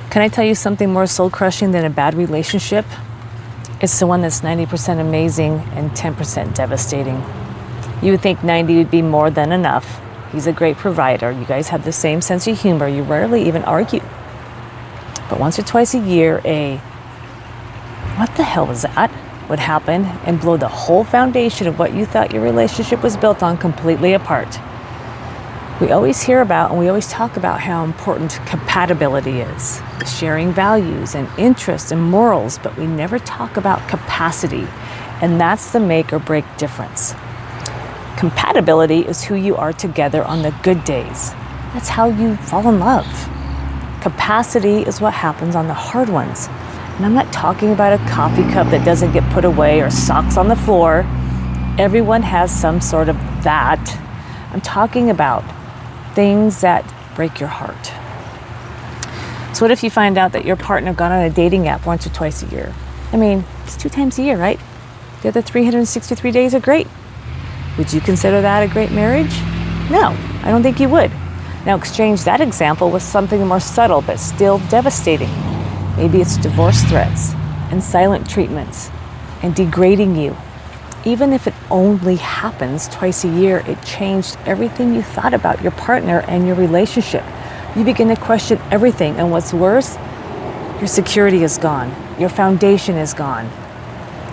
Can I tell you something more soul-crushing than a bad relationship? It's the one that's 90% amazing and 10% devastating. You would think 90 would be more than enough. He's a great provider. You guys have the same sense of humor. You rarely even argue. But once or twice a year, what the hell was that? Would happen and blow the whole foundation of what you thought your relationship was built on completely apart. We always hear about and we always talk about how important compatibility is, sharing values and interests and morals, but we never talk about capacity, and that's the make or break difference. Compatibility is who you are together on the good days. That's how you fall in love. Capacity is what happens on the hard ones. And I'm not talking about a coffee cup that doesn't get put away or socks on the floor. Everyone has some sort of that. I'm talking about things that break your heart. So what if you find out that your partner got on a dating app once or twice a year? I mean, it's 2 times a year, right? The other 363 days are great. Would you consider that a great marriage? No, I don't think you would. Now exchange that example with something more subtle but still devastating. Maybe it's divorce threats and silent treatments and degrading you. Even if it only happens twice a year, it changed everything you thought about your partner and your relationship. You begin to question everything, and what's worse, your security is gone. Your foundation is gone.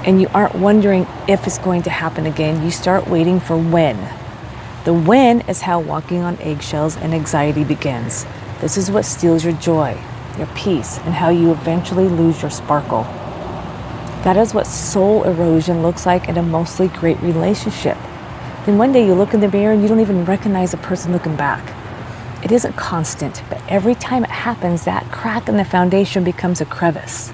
And you aren't wondering if it's going to happen again. You start waiting for when. The when is how walking on eggshells and anxiety begins. This is what steals your joy, your peace, and how you eventually lose your sparkle. That is what soul erosion looks like in a mostly great relationship. Then one day you look in the mirror and you don't even recognize the person looking back. It isn't constant, but every time it happens, that crack in the foundation becomes a crevice.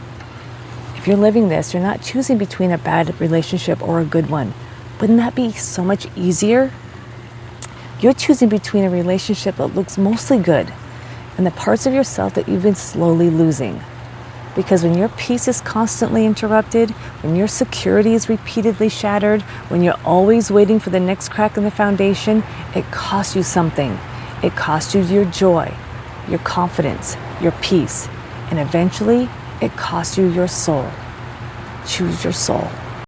If you're living this, you're not choosing between a bad relationship or a good one. Wouldn't that be so much easier? You're choosing between a relationship that looks mostly good and the parts of yourself that you've been slowly losing. Because when your peace is constantly interrupted, when your security is repeatedly shattered, when you're always waiting for the next crack in the foundation, it costs you something. It costs you your joy, your confidence, your peace, and eventually it costs you your soul. Choose your soul.